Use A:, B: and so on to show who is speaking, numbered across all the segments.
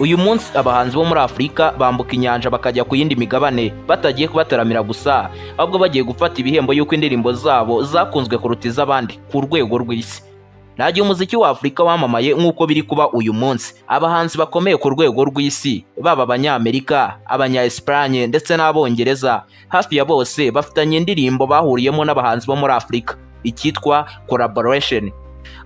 A: uyu munsi abahanzi bo muri Afurika bambuka inyanja bakajya ku yindi migabane batagiye kubataramira gusa, ahubwo bagiye gufata ibihembo y'uko indirimbo zabo zakunzwe kuruta iz'abandi ku rwego rw'isi. Nta gihe umuziki wa Afurika wamamaye nk'uko biri kuba uyu munsi. Abahanzi bakomeye ku rwego rw'isi, baba Abanyamerika, Abanya-Espagne ndetse n'Abongereza, hafi ya bose bafitanye indirimbo bahuriyemo n'abahanzi bo muri Afurika, icyitwa collaboration.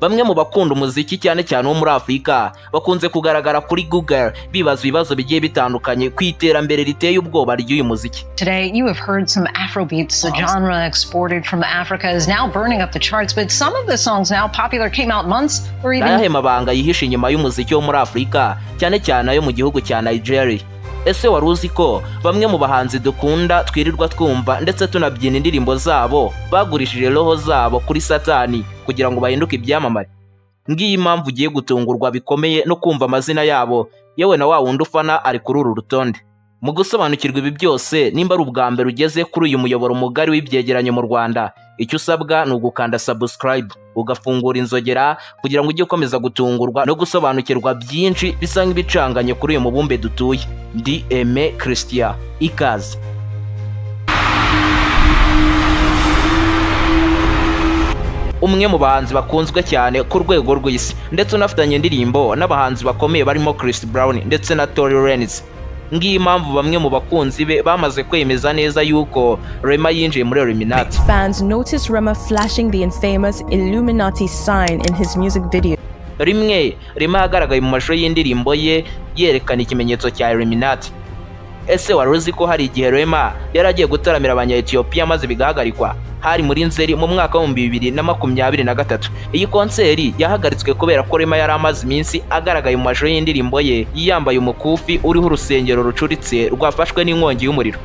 A: Bamwe mu bakunda umuziki cyane cyane wo muri Afurika bakunze kugaragara kuri Google bibaza ibibazo bigiye bitandukanye ku iterambere riteye ubwoba ry'uyu muziki.
B: Today you have heard some Afrobeats, a genre exported from Africa is now burning up the charts, but some of the songs now popular came out months or even
A: ayahe mabanga yihishe inyuma y'umuziki wo muri Afurika cyane cyane ayo mu gihugu cya Nigeria. Ese waruziko bamwe mu bahanzi dukunda twirirwa twumva ndetse tunabyina indirimbo zabo bagurishije roho zabo kuri Satani kugira ngo bahinduke ibyamamare? Ngiyi impamvu ugiye gutungurwa bikomeye no kumva amazina yabo, yewe na wa wundi ufana ari kuri uru rutonde. Mu gusobanukirwa ibi byose, nimba ari ubwa mbere ugeze kuri uyu muyoboro mugari w'ibyegeranyo mu Rwanda, icyo usabwa ni ugukanda subscribe, ugafungura inzogera kugira ngo ujye ukomeza gutungurwa no gusobanukirwa byinshi bisa nk'ibicanganye kuri uyu mubumbe dutuye. Ndi Aime Christian, ikaze. Umwe mu bahanzi bakunzwe cyane ku rwego rw'isi ndetse unafitanye indirimbo n'abahanzi bakomeye barimo Chris Brown ndetse na Tory Lanez. Ngiyi impamvu bamwe mu bakunzi be bamaze kwemeza neza yuko Rema yinjiye muri Illuminati.
C: Fans noticed Rema flashing the infamous Illuminati sign in his music video.
A: Rimwe Rema yagaragaye mu mashusho y'indirimbo ye yerekana ikimenyetso cya Illuminati. Ese waruziko hari igihe Rema yaragiye gutaramira Abanya-Ethiopia maze bigahagarikwa? Hari muri Nzeri mu mwaka wa 2023. Iyi konseri yahagaritswe kubera ko Rema yari amaze iminsi agaragaye mu mashusho y'indirimbo ye yambaye umukufi uriho urusengero rucuritse rwafashwe n'inkongi y'umuriro.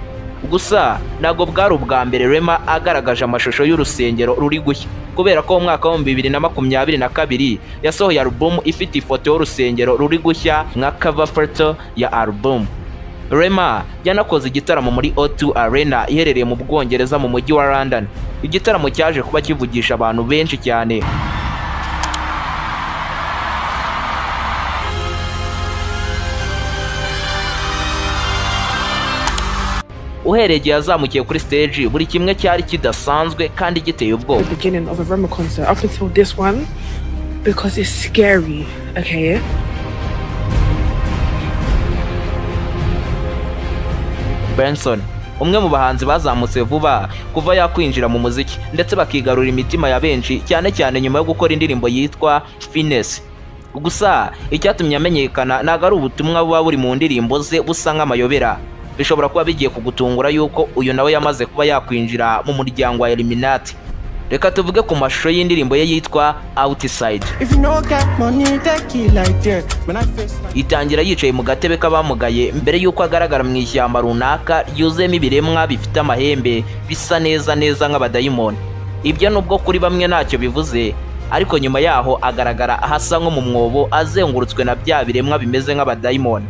A: Gusa ntabwo bwari ubwa mbere Rema agaragaje amashusho y'urusengero ruri gushya, kubera ko mu mwaka wa 2022 yasohoye album ifite ifoto y'urusengero ruri gushya nka cover photo ya album. Rema yanakoze igitaramo muri O2 Arena iherereye mu Bwongereza mu mujyi wa London. Igitaramo cyaje kuba kivugisha abantu benshi cyane. Uhereye igihe yazamukiye kuri stage, buri kimwe cyari kidasanzwe kandi giteye ubwoba.
D: The beginning of a Rema concert up until this one, because it's scary, okay?
A: Benson, umwe mu bahanzi bazamutse vuba kuva yakwinjira mu muziki ndetse bakigarura imitima ya benshi cyane cyane nyuma yo gukora indirimbo yitwa Finesse. Gusa icyatumye amenyekana ntago ari ubutumwa buba buri mu ndirimbo ze busa nk'amayobera. Bishobora kuba bigiye kugutungura yuko uyu nawe yamaze kuba yakwinjira mu muryango wa Illuminati. Reka tuvuge ku mashusho y'indirimbo ye yitwa Outside. Itangira yicaye mu gatebe k'abamugaye mbere yuko agaragara mu ishyamba runaka ryuzuyemo ibiremwa bifite amahembe bisa neza nk'abadayimoni. Ibyo nubwo kuri bamwe ntacyo bivuze, ariko nyuma yaho agaragara ahasa nko mu mwobo azengurutswe na bya biremwa bimeze nk'abadayimoni.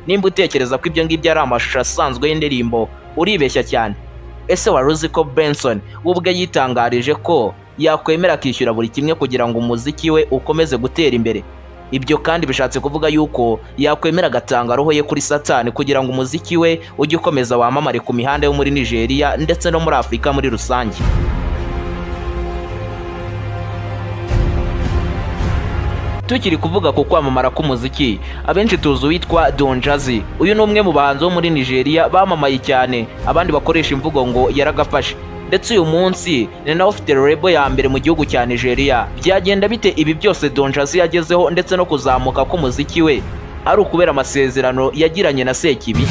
A: Nimba utekereza ko ibyo ngibyo ari amashusho asanzwe y'indirimbo, uribeshya cyane. Ese waruziko Benson ubwe yitangarije ko yakwemera akishyura buri kimwe kugira ngo umuziki we ukomeze gutera imbere? Ibyo kandi bishatse kuvuga yuko yakwemera agatanga roho ye kuri Satani kugira ngo umuziki we ujye ukomeza wamamare ku mihanda yo muri Nigeria ndetse no muri Afurika muri rusange. Tukiri kuvuga ku kwamamara k'umuziki, abenshi tuzi uwitwa Don Jazzy. Uyu ni umwe mu bahanzi bo muri Nigeria bamamaye cyane, abandi bakoresha imvugo ngo yaragafashe. Ndetse uyu munsi ni nawe ufite label ya mbere mu gihugu cya Nigeria. Byagenda bite ibi byose Don Jazzy yagezeho ndetse no kuzamuka k'umuziki we ari ukubera amasezerano yagiranye na Sekibi?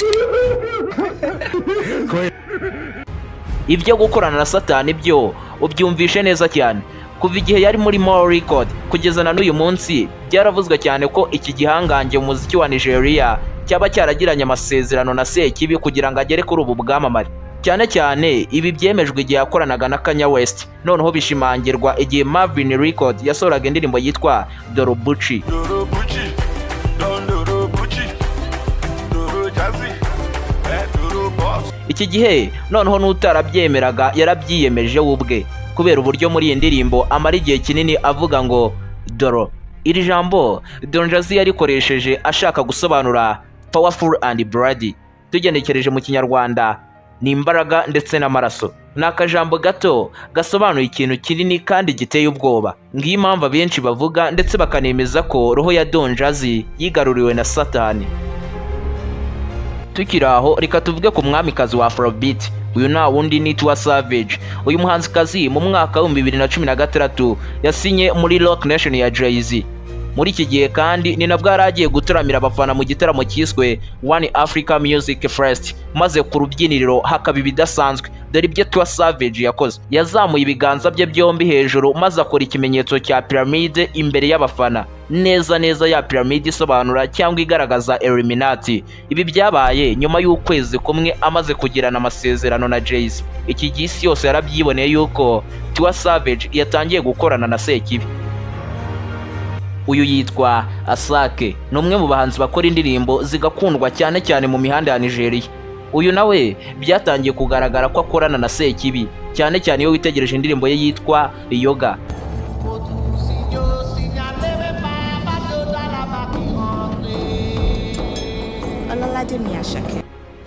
A: Ibyo gukorana na Satani byo ubyumvishe neza cyane. Kuva igihe yari muri More Record kugeza na n'uyu munsi, byaravuzwe cyane ko iki gihangange mu muziki wa Nigeria cyaba cyaragiranye amasezerano na Sekibi kugira ngo agere kuri ubu bwamamare. Cyane cyane ibi byemejwe igihe yakoranaga na Kanye West, noneho bishimangirwa igihe Marvin Record yasohoraga indirimbo yitwa Dorobuchi. Iki gihe noneho n'utarabyemeraga yarabyiyemeje ubwe, kubera uburyo muri iyi ndirimbo amara igihe kinini avuga ngo Doro. iri jambo Don Jazzy yarikoresheje ashaka gusobanura powerful and bloody, tugenekereje mu kinyarwanda ni imbaraga ndetse n'amaraso. Ni akajambo gato gasobanuye ikintu kinini kandi giteye ubwoba. Ngiyi impamvu abenshi bavuga ndetse bakanemeza ko roho ya Don Jazzy yigaruriwe na Satani. Tukiri aho, reka tuvuge ku mwamikazi wa Afrobeat. Uyu nta wundi ni Tiwa Savage. Uyu muhanzikazi mu mwaka wa 2016 yasinye muri Rock Nation ya Jay-Z. Muri iki gihe kandi ni nabwo yaragiye gutaramira abafana mu gitaramo cyiswe One Africa Music Fest, maze ku rubyiniriro hakaba ibidasanzwe. Dore ibyo Tiwa Savage yakoze: yazamuye ibiganza bye byombi hejuru maze akora ikimenyetso cya piramide imbere y'abafana, neza neza ya piramide isobanura cyangwa igaragaza Illuminati. Ibi byabaye nyuma y'ukwezi kumwe amaze kugirana amasezerano na Jay-Z. Iki gihe isi yose yarabyiboneye yuko Tiwa Savage yatangiye gukorana na Sekibi. Uyu yitwa Asake, ni umwe mu bahanzi bakora indirimbo zigakundwa cyane cyane mu mihanda ya Nigeria. Uyu nawe byatangiye kugaragara ko akorana na Sekibi, cyane cyane iyo witegereje indirimbo ye yitwa Yoga.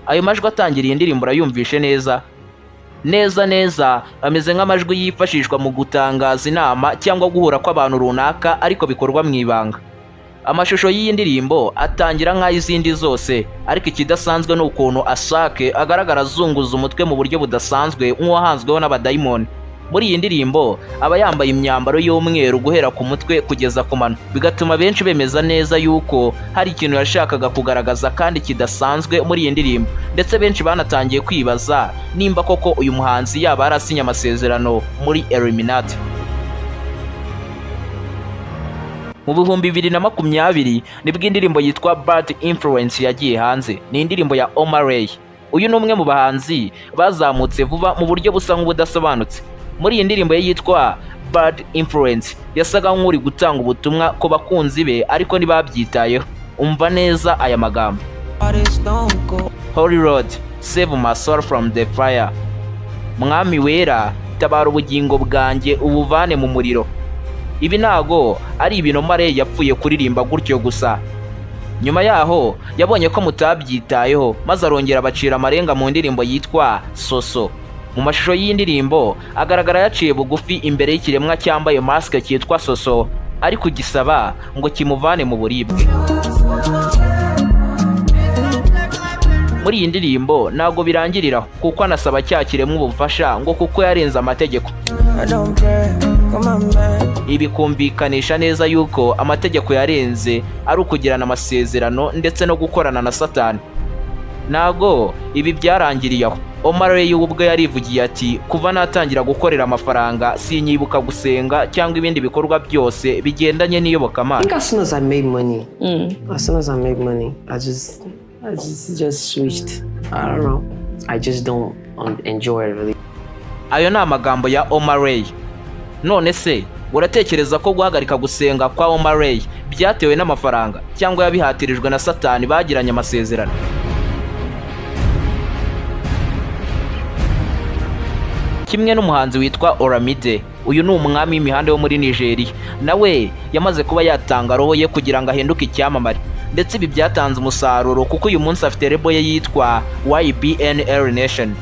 A: Ayo majwi atangiriye indirimbo urayumvishe neza neza, ameze nk'amajwi yifashishwa mu gutangaza inama cyangwa guhura kw'abantu runaka, ariko bikorwa mu ibanga. Amashusho y'iyi ndirimbo atangira nk'ay'izindi zose, ariko ikidasanzwe ni ukuntu Asake agaragara azunguza umutwe mu buryo budasanzwe nk'uwahanzweho n'abadayimoni. Muri iyi ndirimbo aba yambaye imyambaro y'umweru guhera ku mutwe kugeza ku mano, bigatuma benshi bemeza neza yuko hari ikintu yashakaga kugaragaza kandi kidasanzwe muri iyi ndirimbo, ndetse benshi banatangiye kwibaza nimba koko uyu muhanzi yaba yarasinye amasezerano muri Illuminati. Mu 2020 nibwo indirimbo yitwa Bad Influence yagiye hanze. Ni indirimbo ya Omarey. Uyu ni umwe mu bahanzi bazamutse vuba mu buryo busa nk'ubudasobanutse. Muri iyi ndirimbo ye yitwa Bad Influence yasaga nk'uri gutanga ubutumwa ku bakunzi be, ariko ntibabyitayeho. Umva neza aya magambo: Holy Lord, save my soul from the fire. Mwami wera, tabara ubugingo bwanjye ubuvane mu muriro. Ibi ntago ari ibintu Marey yapfuye kuririmba gutyo gusa. Nyuma yaho yabonye ko mutabyitayeho, maze arongera abacira amarenga mu ndirimbo yitwa Soso. Mu mashusho y'indirimbo agaragara yaciye bugufi imbere y'ikiremwa cyambaye mask cyitwa Soso, ari kugisaba ngo kimuvane mu buribwe. Muri iyi ndirimbo ntago birangirira, kuko anasaba cya kiremwa ubufasha ngo kuko yarenze amategeko. Ibi kumvikanisha neza yuko amategeko yarenze ari ukugirana amasezerano ndetse no gukorana na Satani. Nago ibi byarangiriye aho. Omarey ubwe yarivugiye ati, kuva natangira gukorera amafaranga sinyibuka gusenga cyangwa ibindi bikorwa byose bigendanye n'iyobokamana.
E: As soon as I made money, I just switched. I don't know. I just don't enjoy it really.
A: Ayo ni amagambo ya Omarey. None se uratekereza ko guhagarika gusenga kwa Omarey byatewe n'amafaranga cyangwa yabihatirijwe na Satani bagiranye amasezerano? Kimwe n'umuhanzi witwa Olamide, uyu ni umwami w'imihanda wo muri Nigeria. Nawe yamaze kuba yatanga roho ye kugira ngo ahinduke icyamamare, ndetse ibi byatanze umusaruro kuko uyu munsi afite rebo ye yitwa YBNL Nation.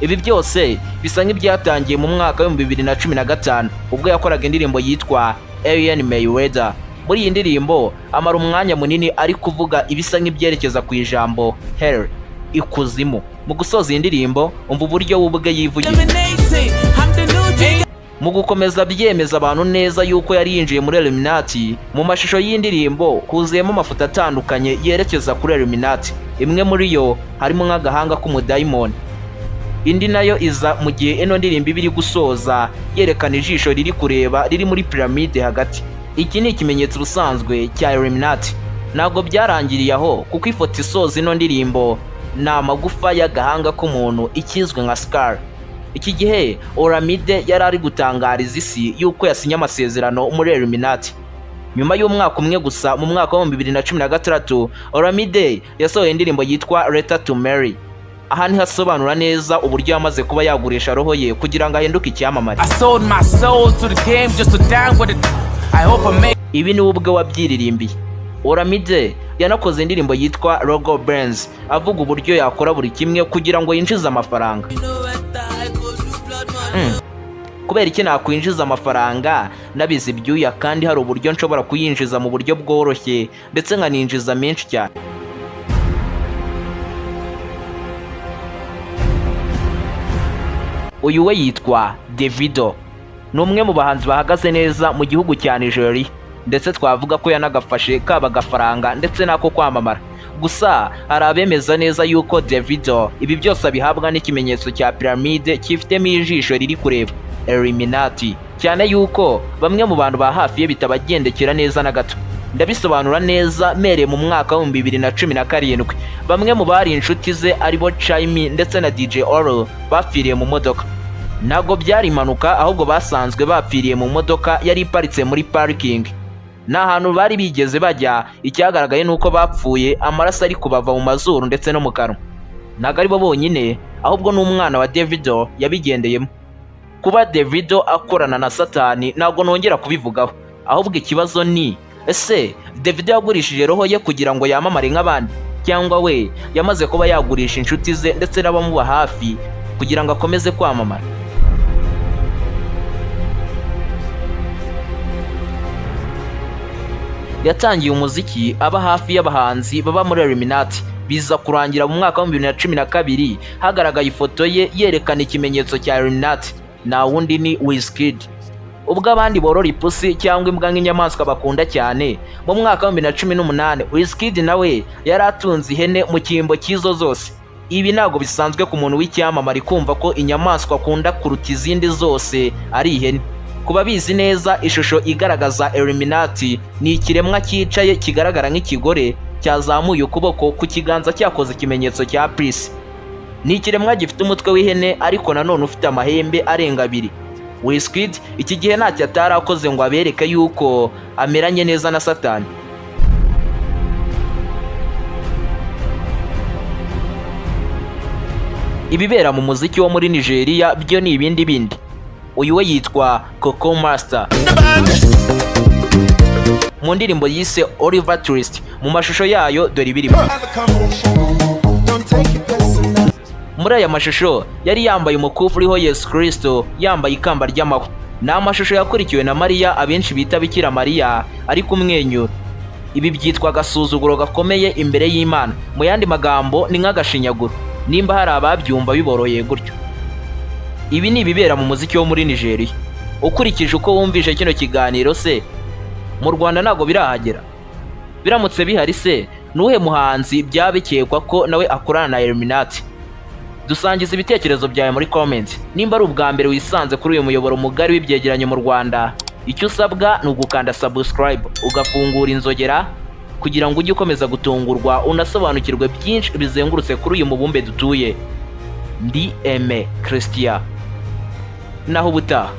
A: Ibi byose bisa nk'ibyatangiye mu mwaka wa 2015 ubwo yakoraga indirimbo yitwa Alien Mayweather. Muri iyi ndirimbo amara umwanya munini ari kuvuga ibisa nk'ibyerekeza ku ijambo hell, ikuzimu. Mu gusoza iyi ndirimbo umva uburyo ubwe yivugira. Mu gukomeza byemeza abantu neza yuko yari yinjiye muri Illuminati, mu mashusho y'indirimbo huzuyemo amafoto atandukanye yerekeza kuri Illuminati. Imwe muri yo harimo nk'agahanga k'umudayimoni. Indi nayo iza mu gihe eno ndirimbo ibiri gusoza yerekana ijisho riri kureba riri muri piramide hagati. Iki ni ikimenyetso rusanzwe cya Illuminati. Ntabwo byarangiriye aho, kuko ifoto isoza ino ndirimbo ni amagufa y'agahanga k'umuntu ikizwe nka Scar. Iki gihe Olamide yari ari gutangariza isi yuko yasinye amasezerano muri Illuminati. Nyuma y'umwaka umwe gusa, mu mwaka wa 2016, Olamide yasohoye indirimbo yitwa Letter to Mary. Aha ni hasobanura neza uburyo yamaze kuba yagurisha roho ye kugira ngo ahinduke icyamamare. ibi ni ubwe wabyiririmbiye. Olamide yanakoze indirimbo yitwa Logo Brands avuga uburyo yakora buri kimwe kugira ngo yinjize amafaranga. Kubera iki nakwinjiza amafaranga nabize ibyuya kandi hari uburyo nshobora kuyinjiza mu buryo bworoshye ndetse nkaninjiza menshi cyane. Uyu we yitwa Davido, ni umwe mu bahanzi bahagaze neza mu gihugu cya Nigeria, ndetse twavuga ko yanagafashe kaba agafaranga ndetse n'ako kwamamara. Gusa hari abemeza neza yuko Davido ibi byose abihabwa n'ikimenyetso cya piramide kifitemo ijisho riri kureba, Illuminati, cyane yuko bamwe mu bantu ba hafi ye bitabagendekera neza na gato. Ndabisobanura neza mere mu mwaka wa 2017 bamwe mu bari inshuti ze aribo Chaimi ndetse na DJ Oro bapfiriye mu modoka. Ntago byari impanuka, ahubwo basanzwe bapfiriye mu modoka yari iparitse muri parking. Nta hantu bari bigeze bajya, icyagaragaye nuko bapfuye amaraso ari kubava mu mazuru ndetse no mu kanwa. Ntago ari bo bonyine, ahubwo n'umwana wa Davido yabigendeyemo. Kuba Davido akorana na Satani ntago nongera kubivugaho, ahubwo ikibazo ni ese Davido yagurishije roho ye kugira ngo yamamare nk'abandi, cyangwa we yamaze kuba yagurisha inshuti ze ndetse n'abamuba hafi kugira ngo akomeze kwamamara? Yatangiye umuziki aba hafi y'abahanzi baba muri Illuminati, biza kurangira mu mwaka wa 2012 hagaragaye ifoto ye yerekana ikimenyetso cya Illuminati, na wundi ni Wizkid. Ubwo abandi borora ipusi cyangwa imbwa nk'inyamaswa bakunda cyane, mu mwaka wa 2018 Wizkid nawe yari atunze ihene mu cyimbo cyizo zose. Ibi ntago bisanzwe ku muntu w'icyamamare kumva ko inyamaswa akunda kuruta izindi zose ari ihene. Kuba bizi neza, ishusho igaragaza Illuminati ni ikiremwa cyicaye kigaragara nk'ikigore cyazamuye ukuboko ku kiganza cyakoze ikimenyetso cya peace. Ni ikiremwa gifite umutwe w'ihene ariko nanone ufite amahembe arenga 2. Wizkid iki gihe ntacyo atarakoze ngo abereke yuko ameranye neza na Satani. Ibibera mu muziki wo muri Nigeria byo ni ibindi bindi. Uyu we yitwa Coco Master, mu ndirimbo yise Oliver Twist, mu mashusho yayo dore ibirimo. Muri aya mashusho yari yambaye umukufi uriho Yesu Kristo yambaye ikamba ry'amahwa. Ni amashusho yakurikiwe na Mariya abenshi bita Bikira Mariya ari kumwenyura. Ibi byitwa agasuzuguro gakomeye imbere y'Imana, mu yandi magambo ni nk'agashinyaguro, nimba hari ababyumva biboroheye gutyo. Ibi ni ibibera mu muziki wo muri Nigeria. Ukurikije uko wumvishe kino kiganiro se, mu Rwanda ntago birahagera? Biramutse bihari se, nuhe muhanzi byabikekwa ko nawe akorana na Illuminati? Dusangiza ibitekerezo byawe muri comment. Nimba ari ubwa mbere wisanze kuri uyu muyoboro mugari w'ibyegeranyo mu Rwanda, icyo usabwa ni ugukanda subscribe, ugafungura inzogera kugira ngo ujye ukomeza gutungurwa unasobanukirwe byinshi bizengurutse kuri uyu mubumbe dutuye. Ndi Christian. Naho ubutaha.